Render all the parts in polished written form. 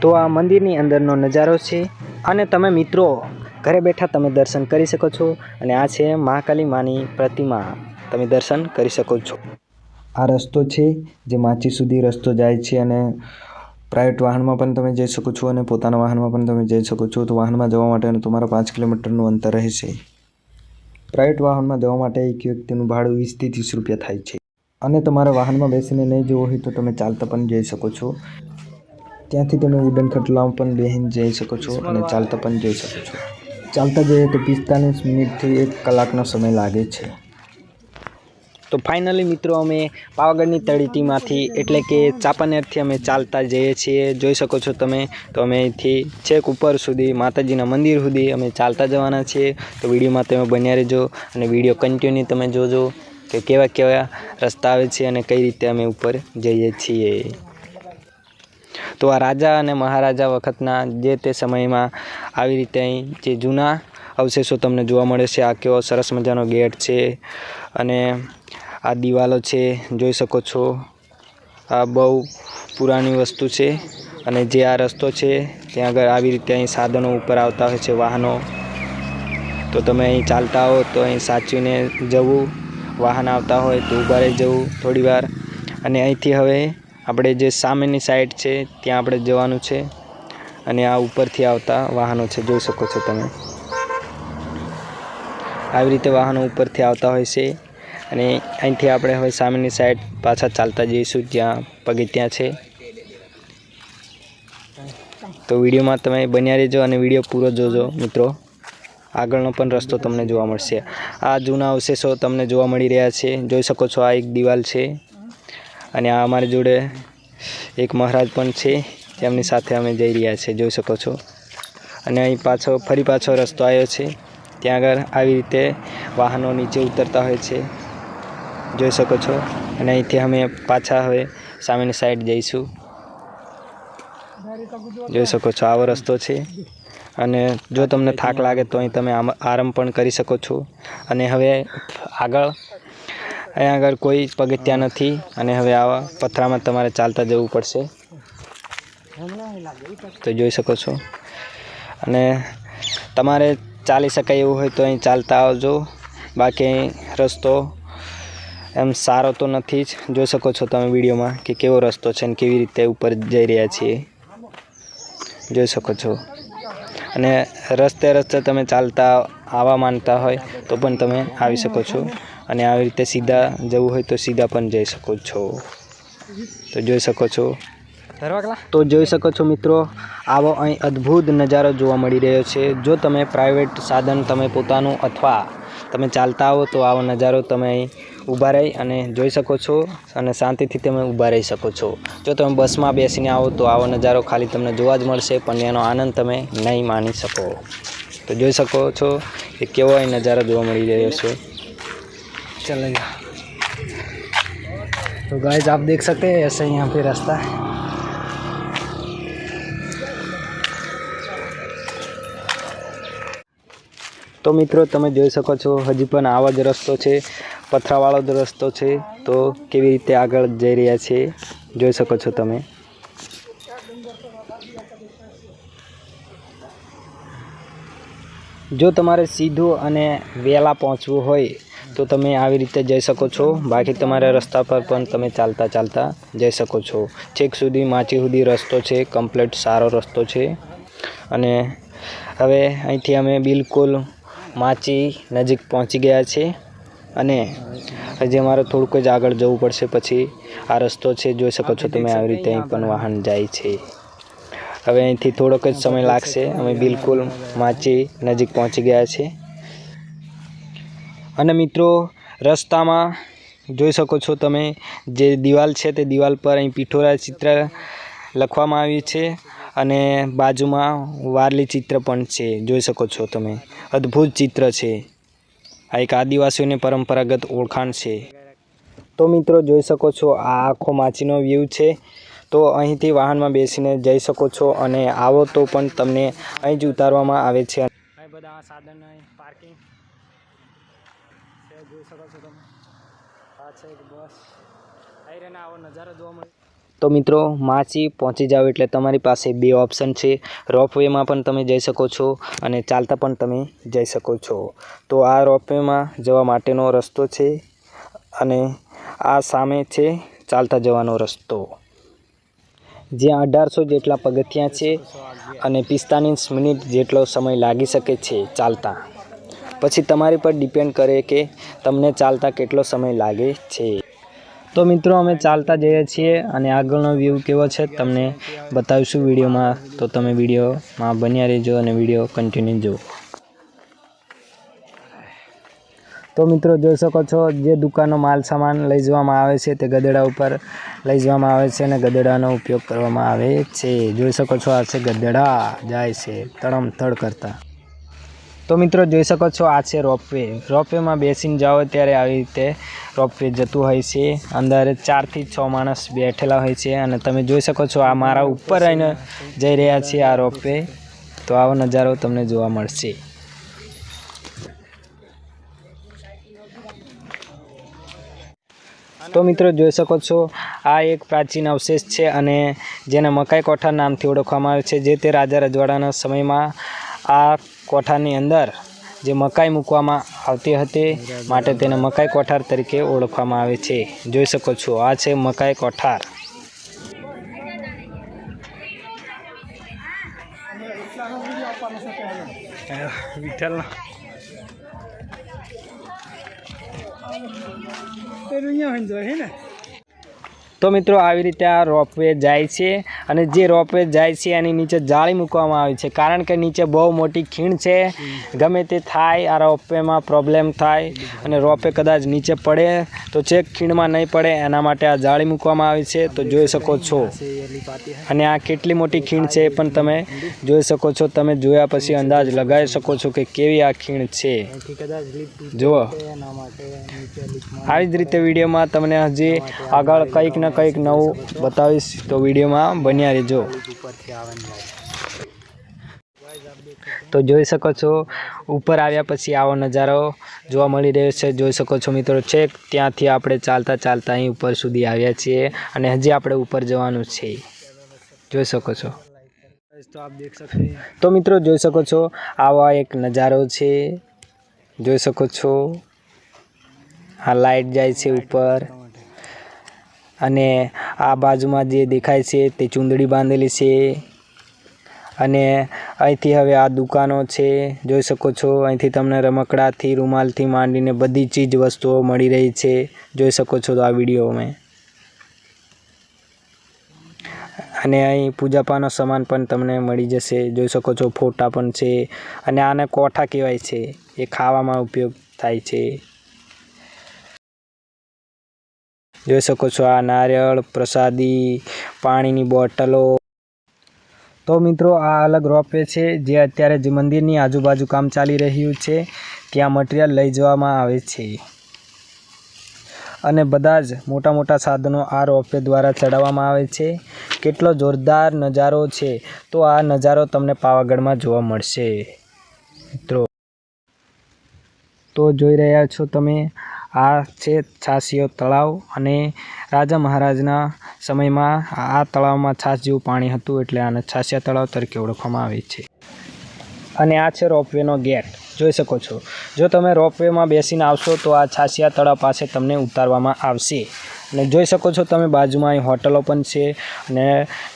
તો આ મંદિરની અંદરનો નજારો છે અને તમે મિત્રો ઘરે બેઠા તમે દર્શન કરી શકો છો અને આ છે મહાકાલી માની પ્રતિમા, તમે દર્શન કરી શકો છો। આ રસ્તો છે જે માચી સુધી રસ્તો જાય છે અને પ્રાઇવેટ વાહનમાં પણ તમે જઈ શકો છો અને પોતાના વાહનમાં પણ તમે જઈ શકો છો। તો વાહનમાં જવા માટે તમારા 5 કિલોમીટરનું અંતર રહેશે। પ્રાઇવેટ વાહનમાં જવા માટે એક વ્યક્તિનું ભાડું 20 થી 30 રૂપિયા થાય છે અને તમારા વાહનમાં બેસીને નહીં જવું હોય તો તમે ચાલતા પણ જઈ શકો છો। ત્યાંથી તમે વુડન ખટલામાં પણ બેસીને જઈ શકો છો અને ચાલતા પણ જઈ શકો છો। ચાલતા જઈએ તો 45 મિનિટથી 1 કલાકનો સમય લાગે છે। તો ફાઇનલી મિત્રો અમે પાવાગઢની તળેટીમાંથી એટલે કે ચાંપાનેરથી અમે ચાલતા જઈએ છીએ, જોઈ શકો છો તમે। તો અમે અહીંથી છેક ઉપર સુધી માતાજીના મંદિર સુધી અમે ચાલતા જવાના છીએ। તો વિડીયોમાં તમે બન્યા રહેજો અને વિડીયો કન્ટિન્યુ તમે જોજો કે કેવા કેવા રસ્તા આવે છે અને કઈ રીતે અમે ઉપર જઈએ છીએ। તો આ રાજા અને મહારાજા વખતના જે તે સમયમાં આવી રીતે અહીં જે જૂના અવશેષો તમને જોવા મળે છે। આ કેવો સરસ મજાનો ગેટ છે અને આ દિવાલો છે, જોઈ શકો છો। આ બહુ પુરાણી વસ્તુ છે અને જે આ રસ્તો છે ત્યાં આગળ આવી રીતે અહીં સાધનો ઉપર આવતા હોય છે, વાહનો। તો તમે અહીં ચાલતા હો તો અહીં સાચવીને જવું, વાહન આવતા હોય તો ઊભા રહી જવું થોડી વાર। અને અહીંથી હવે આપણે જે સામેની સાઈડ છે ત્યાં આપણે જવાનું છે અને આ ઉપરથી આવતા વાહનો છે, જોઈ શકો છો તમે। આવી રીતે વાહનો ઉપરથી આવતા હોય છે અને અહીંથી આપણે હવે સામેની સાઈડ પાછા ચાલતા જઈશું જ્યાં પગથિયાં છે। તો વિડીયોમાં તમે બન્યા રહેજો અને વિડીયો પૂરો જોજો મિત્રો, આગળનો પણ રસ્તો તમને જોવા મળશે। આ જૂના અવશેષો તમને જોવા મળી રહ્યા છે, જોઈ શકો છો। આ એક દિવાલ છે અને આ અમારી જોડે એક મહારાજ પણ છે જેમની સાથે અમે જઈ રહ્યા છીએ, જોઈ શકો છો। અને અહીં ફરી પાછો રસ્તો આવ્યો છે, ત્યાં આગળ આવી રીતે વાહનો નીચે ઉતરતા હોય છે, જોઈ શકો છો। અને અહીંથી અમે પાછા હવે સામેની સાઈડ જઈશું, જોઈ શકો છો। આવો રસ્તો છે અને જો તમને થાક લાગે તો અહીં તમે આરામ પણ કરી શકો છો। અને હવે અહીંયા આગળ કોઈ પગથિયાં નથી અને હવે આવા પથરામાં તમારે ચાલતા જવું પડશે, તો જોઈ શકો છો। અને તમારે ચાલી શકાય એવું હોય તો અહીં ચાલતા આવજો, બાકી અહીં રસ્તો એમ સારો તો નથી જ, જોઈ શકો છો તમે વિડીયોમાં કે કેવો રસ્તો છે અને કેવી રીતે ઉપર જઈ રહ્યા છીએ, જોઈ શકો છો। અને રસ્તે રસ્તે તમે ચાલતા આવવા માંગતા હોય તો પણ તમે આવી શકો છો અને આવી રીતે સીધા જવું હોય તો સીધા પણ જઈ શકો છો, તો જોઈ શકો છો। તો જોઈ શકો છો મિત્રો, આવો અહીં અદ્ભુત નજારો જોવા મળી રહ્યો છે। જો તમે પ્રાઇવેટ સાધન તમે પોતાનું અથવા તમે ચાલતા આવો તો આવો નજારો તમે અહીં ઊભા રહી અને જોઈ શકો છો અને શાંતિથી તમે ઊભા રહી શકો છો। જો તમે બસમાં બેસીને આવો તો આવો નજારો ખાલી તમને જોવા જ મળશે પણ એનો આનંદ તમે નહીં માણી શકો, તો જોઈ શકો છો કે કેવો અહીં નજારો જોવા મળી રહ્યો છે। चलेगा तो गाइस आप देख सकते हैं ऐसे यहाँ पे रास्ता है। તો મિત્રો તમે જોઈ શકો છો હજી પણ આવો જ રસ્તો છે, પથરાવાળો જ રસ્તો છે। તો કેવી રીતે આગળ જઈ રહ્યા છે જોઈ શકો છો તમે। જો તમારે સીધું અને વહેલા પહોંચવું હોય તો તમે આવી રીતે જઈ શકો છો, બાકી તમારા રસ્તા પર પણ તમે ચાલતા ચાલતા જઈ શકો છો। છેક સુધી માચી સુધી રસ્તો છે, કમ્પ્લીટ સારો રસ્તો છે। અને હવે અહીંથી અમે બિલકુલ માચી નજીક પહોંચી ગયા છે અને હજી અમારે થોડુંક જ આગળ જવું પડશે, પછી આ રસ્તો છે, જોઈ શકો છો તમે। આવી રીતે અહીં પણ વાહન જાય છે। હવે અહીંથી થોડોક જ સમય લાગશે, અમે બિલકુલ માચી નજીક પહોંચી ગયા છે। અને મિત્રો રસ્તામાં જોઈ શકો છો તમે જે દિવાલ છે તે દિવાલ પર અહીં પિઠોરા ચિત્ર લખવામાં આવ્યું છે અને બાજુમાં વારલી ચિત્ર પણ છે, જોઈ શકો છો તમે। અદ્ભુત ચિત્ર છે, આ એક આદિવાસીઓની પરંપરાગત ઓળખાણ છે। તો મિત્રો જોઈ શકો છો આ આખો માચીનો વ્યૂ છે। તો અહીંથી વાહનમાં બેસીને જઈ શકો છો અને આવો તો પણ તમને અહીં જ ઉતારવામાં આવે છે। અહીં બધા સાધન પાર્કિંગ જોઈ શકો છો તમે। આ છે એક બસ, અહીં રહીને આવો નજારો જોવા મળે। તો મિત્રો માચી પહોંચી જાઓ એટલે તમારી પાસે બે ઓપ્શન છે. રોપવેમાં પણ તમે જઈ શકો છો અને ચાલતા પણ તમે જઈ શકો છો. તો આ રોપવેમાં જવા માટેનો રસ્તો છે અને આ સામે છે ચાલતા જવાનો રસ્તો. જ્યાં 1800 જેટલા પગથિયાં છે અને 45 મિનિટ જેટલો સમય લાગી શકે છે ચાલતા. પછી તમારી પર ડિપેન્ડ કરે કે તમને ચાલતા કેટલો સમય લાગે છે. તો મિત્રો અમે ચાલતા જઈએ છીએ અને આગળનો વ્યૂ કેવો છે તમને બતાવીશું વિડીયોમાં. તો તમે વિડીયોમાં બન્યા રહેજો અને વિડીયો કન્ટિન્યુ જુઓ. તો મિત્રો જોઈ શકો છો જે દુકાનનો માલ સામાન લઈ જવામાં આવે છે તે ગધેડા ઉપર લઈ જવામાં આવે છે અને ગધેડાનો ઉપયોગ કરવામાં આવે છે. જોઈ શકો છો આ છે ગધેડા જાય છે તડમથડ કરતા. તો મિત્રો જોઈ શકો છો આ છે રોપવે. રોપવેમાં બેસીને જાઓ ત્યારે આવી રીતે રોપવે જતું હોય છે. અંદર 4 થી 6 માણસ બેઠેલા હોય છે અને તમે જોઈ શકો છો આ મારા ઉપર રહીને જઈ રહ્યા છે આ રોપવે. તો આવો નજારો તમને જોવા મળશે. તો મિત્રો જોઈ શકો છો આ એક પ્રાચીન અવશેષ છે અને જેને મકાઈ કોઠાર નામથી ઓળખવામાં આવે છે. જે તે રાજા રજવાડાના સમયમાં આ કોઠારની અંદર જે મકાઈ મૂકવામાં આવતી હતી માટે તેને મકાઈ કોઠાર તરીકે ઓળખવામાં આવે છે. જોઈ શકો છો આ છે મકાઈ કોઠાર. તો મિત્રો આવી રીતે આ રોપવે જાય છે અને જે રોપવે જાય છે એની નીચે જાળી મૂકવામાં આવી છે કારણ કે નીચે બહુ મોટી ખીણ છે. ગમે તે થાય આ રોપવેમાં પ્રોબ્લેમ થાય અને રોપવે કદાચ નીચે પડે તો ચેક ખીણમાં નહીં પડે એના માટે આ જાળી મૂકવામાં આવી છે. તો જોઈ શકો છો અને આ કેટલી મોટી ખીણ છે એ પણ તમે જોઈ શકો છો. તમે જોયા પછી અંદાજ લગાવી શકો છો કે કેવી આ ખીણ છે. જુઓ આવી જ રીતે વિડીયોમાં તમને હજી આગળ કંઈક ને કંઈક નવું બતાવીશ તો વિડીયોમાં બન્યા રહેજો. તો જોઈ શકો છો ઉપર આવ્યા પછી આવો નજારો જોવા મળી રહ્યો છે. જોઈ શકો છો મિત્રો છેક ત્યાંથી આપણે ચાલતા ચાલતા અહીં ઉપર સુધી આવ્યા છીએ અને હજી આપણે ઉપર જવાનું છે. જોઈ શકો છો. તો મિત્રો જોઈ શકો છો આવા એક નજારો છે. જોઈ શકો છો આ લાઈટ જાય છે ઉપર અને આ બાજુમાં જે દેખાય છે તે ચૂંદડી બાંધેલી છે અને અહીંથી હવે આ દુકાનો છે. જોઈ શકો છો અહીંથી તમને રમકડાથી રૂમાલથી માંડીને બધી ચીજ વસ્તુઓ મળી રહી છે. જોઈ શકો છો આ વિડીયોમાં. અને અહીં પૂજાપાનો સામાન પણ તમને મળી જશે. જોઈ શકો છો ફોટા પણ છે અને આને કોઠા કહેવાય છે. એ ખાવામાં ઉપયોગ થાય છે. જોઈ શકો છો આ નારિયેળ પ્રસાદી પાણીની બોટલો. તો મિત્રો આ અલગ રોપવે છે જે અત્યારે જે મંદિરની આજુબાજુ કામ ચાલી રહ્યું છે ત્યાં મટીરિયલ લઈ જવામાં આવે છે અને બધા જ મોટા મોટા સાધનો આ રોપવે દ્વારા ચડાવવામાં આવે છે. કેટલો જોરદાર નજારો છે. તો આ નજારો તમને પાવાગઢમાં જોવા મળશે મિત્રો. તો જોઈ રહ્યા છો તમે આ છે છાશિયો તળાવ અને રાજા મહારાજના સમયમાં આ તળાવમાં છાશ જેવું પાણી હતું એટલે આને છાશિયા તળાવ તરીકે ઓળખવામાં આવે છે. અને આ છે રોપવેનો ગેટ. જોઈ શકો છો જો તમે રોપવેમાં બેસીને આવશો તો આ છાશિયા તળાવ પાસે તમને ઉતારવામાં આવશે. અને જોઈ શકો છો તમે બાજુમાં અહીં હોટલો પણ છે અને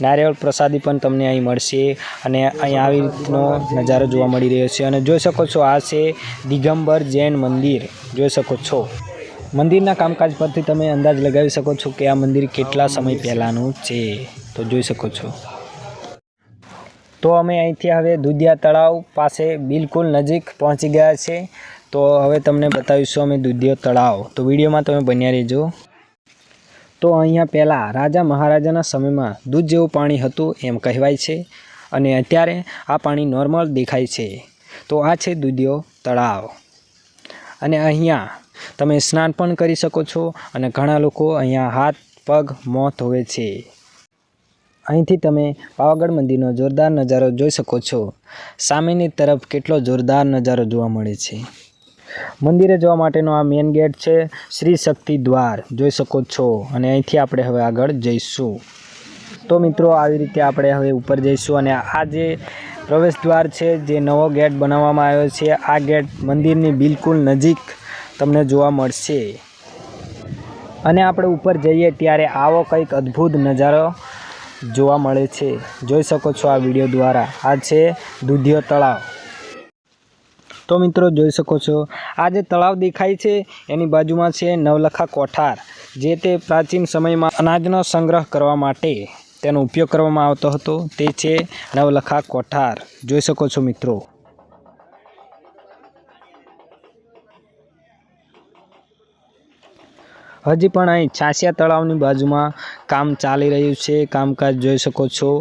નારિયેળ પ્રસાદી પણ તમને અહીં મળશે અને અહીં આવી રીતનો નજારો જોવા મળી રહ્યો છે. અને જોઈ શકો છો આ છે દિગંબર જૈન મંદિર. જોઈ શકો છો મંદિરના કામકાજ પરથી તમે અંદાજ લગાવી શકો છો કે આ મંદિર કેટલા સમય પહેલાંનું છે. તો જોઈ શકો છો. તો અમે અહીંથી હવે દુધિયા તળાવ પાસે બિલકુલ નજીક પહોંચી ગયા છે. તો હવે તમને બતાવીશું અમે દુધિયા તળાવ. તો વિડીયોમાં તમે બન્યા રહેજો. તો અહીંયા પહેલાં રાજા મહારાજાના સમયમાં દૂધ જેવું પાણી હતું એમ કહેવાય છે અને અત્યારે આ પાણી નોર્મલ દેખાય છે. તો આ છે દુધિયો તળાવ અને અહીંયા તમે સ્નાન પણ કરી શકો છો અને ઘણા લોકો અહીંયા હાથ પગ મોં ધોવે છે. અહીંથી તમે પાવાગઢ મંદિરનો જોરદાર નજારો જોઈ શકો છો. સામેની તરફ કેટલો જોરદાર નજારો જોવા મળે છે. મંદિરે જવા માટેનો આ મેઇન ગેટ છે શ્રી શક્તિ દ્વાર. જોઈ શકો છો અને અહીંથી આપણે હવે આગળ જઈશું. તો મિત્રો આવી રીતે આપણે હવે ઉપર જઈશું અને આ જે પ્રવેશ દ્વાર છે, જે નવો ગેટ બનાવવામાં આવ્યો છે, આ ગેટ મંદિરની બિલકુલ નજીક તમને જોવા મળશે અને આપણે ઉપર જઈએ ત્યારે આવો કંઈક અદ્ભુત નજારો જોવા મળે છે. જોઈ શકો છો આ વિડીયો દ્વારા. આ છે દૂધિયો તળાવ. તો મિત્રો જોઈ શકો છો આ જે તળાવ દેખાય છે એની બાજુમાં છે નવલખા કોઠાર, જે તે પ્રાચીન સમયમાં અનાજનો સંગ્રહ કરવા માટે તેનો ઉપયોગ કરવામાં આવતો હતો. તે છે નવલખા કોઠાર. જોઈ શકો છો મિત્રો. હજી પણ અહીં છાસિયા તળાવની બાજુમાં કામ ચાલી રહ્યું છે. કામકાજ જોઈ શકો છો.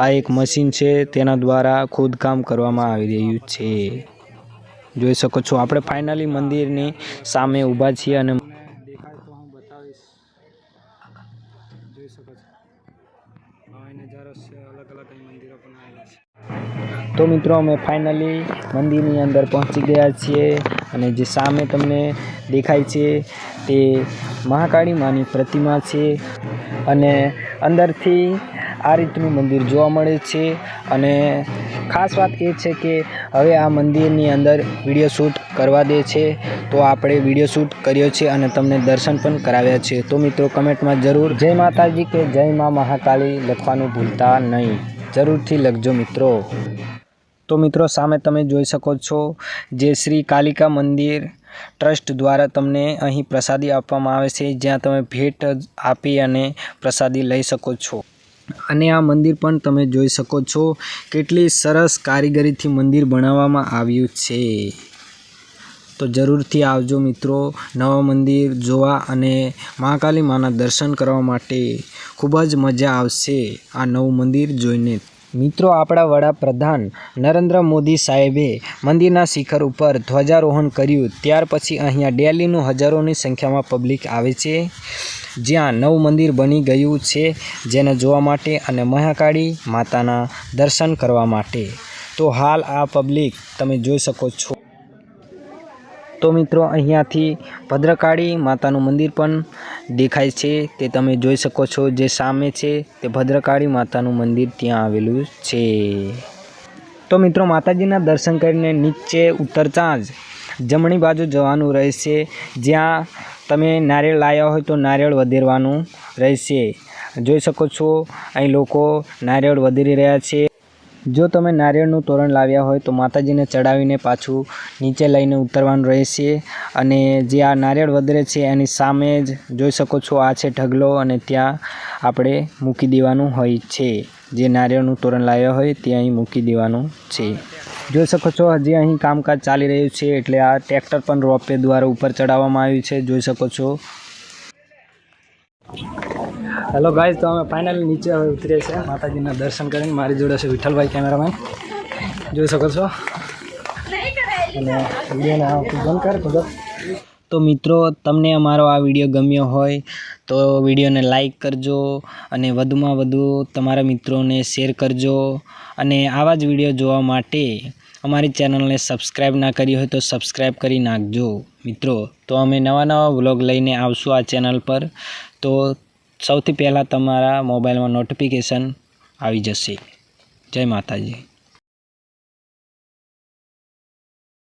આ એક મશીન છે, તેના દ્વારા ખોદકામ કરવામાં આવી રહ્યું છે. જોઈ શકો છો. આપણે ફાઇનલી મંદિરની સામે ઊભા છીએ અને દેખાય તો હું બતાવીશ. જોઈ શકો છો આ નજારો છે. અલગ અલગ મંદિરો પણ આવેલા છે. તો મિત્રો અમે ફાઇનલી મંદિરની અંદર પહોંચી ગયા છીએ અને જે સામે તમને દેખાય છે તે મહાકાળી માની પ્રતિમા છે અને અંદરથી આ રીતનું મંદિર જોવા મળે છે. અને ખાસ વાત એ છે કે હવે આ મંદિરની અંદર વિડીયો શૂટ કરવા દે છે, તો આપણે વિડીયો શૂટ કર્યો છે અને તમને દર્શન પણ કરાવ્યા છે. તો મિત્રો કમેન્ટમાં જરૂર જય માતાજી કે જય મા મહાકાળી લખવાનું ભૂલતા નહીં. જરૂરથી લખજો મિત્રો. તો મિત્રો સામે તમે જોઈ શકો છો જે શ્રી કાલિકા મંદિર ટ્રસ્ટ દ્વારા તમને અહીં પ્રસાદી આપવામાં આવે છે, જ્યાં તમે ભેટ આપી અને પ્રસાદી લઈ શકો છો. અને આ મંદિર પણ તમે જોઈ શકો છો કેટલી સરસ કારીગરીથી મંદિર બનાવવામાં આવ્યું છે. તો જરૂરથી આવજો મિત્રો નવા મંદિર જોવા અને મહાકાલી માના દર્શન કરવા માટે. ખૂબ જ મજા આવશે આ નવું મંદિર જોઈને. મિત્રો આપણા વડાપ્રધાન નરેન્દ્ર મોદી સાહેબે મંદિરના શિખર ઉપર ધ્વજારોહણ કર્યું, ત્યાર પછી અહીંયા ડેલીનું હજારોની સંખ્યામાં પબ્લિક આવે છે, જ્યાં નવું મંદિર બની ગયું છે જેને જોવા માટે અને મહાકાળી માતાના દર્શન કરવા માટે. તો હાલ આ પબ્લિક તમે જોઈ શકો છો. તો મિત્રો અહીંયાથી ભદ્રકાળી માતાનું મંદિર પણ દેખાય છે, તે તમે જોઈ શકો છો. જે સામે છે તે ભદ્રકાળી માતાનું મંદિર ત્યાં આવેલું છે. તો મિત્રો માતાજીના દર્શન કરીને નીચે ઉતરતા જ જમણી બાજુ જવાનું રહેશે, જ્યાં તમે નારિયેળ લાવ્યા હોય તો નારિયેળ વધેરવાનું રહેશે. જોઈ શકો છો અહીં લોકો નારિયેળ વધેરી રહ્યા છે. જો તમે નારિયેળનું તોરણ લાવ્યા હોય તો માતાજીને ચડાવીને પાછું નીચે લઈને ઉતરવાનું રહેશે. અને જે આ નારિયેળ વધેરે છે એની સામે જ જોઈ શકો છો આ છે ઢગલો, અને ત્યાં આપણે મૂકી દેવાનું હોય છે. જે નારિયેળનું તોરણ લાવ્યા હોય તે અહીં મૂકી દેવાનું છે. જોઈ શકો છો હજી અહીં કામકાજ ચાલી રહ્યું છે, એટલે આ ટ્રેક્ટર પણ રોપવે દ્વારા ઉપર ચડાવવામાં આવ્યું છે. જોઈ શકો છો. હેલો ગાઈઝ, તો અમે ફાઇનલી નીચે હવે ઉતરીએ છીએ માતાજીના દર્શન કરીને. મારી જોડે છે વિઠ્ઠલભાઈ કેમેરામેન, જોઈ શકો છો. અને વિડીયોને બંધ કર ખુદ. તો મિત્રો તમને અમારો આ વિડીયો ગમ્યો હોય તો વિડીયોને લાઈક કરજો અને વધુમાં વધુ તમારા મિત્રોને શેર કરજો. અને આવા જ વિડીયો જોવા માટે અમારી ચેનલને સબસ્ક્રાઈબ ના કરી હોય તો સબસ્ક્રાઈબ કરી નાખજો મિત્રો. તો અમે નવા વ્લોગ લઈને આવશું આ ચેનલ પર, તો સૌથી પહેલાં તમારા મોબાઈલમાં નોટિફિકેશન આવી જશે. જય માતાજી.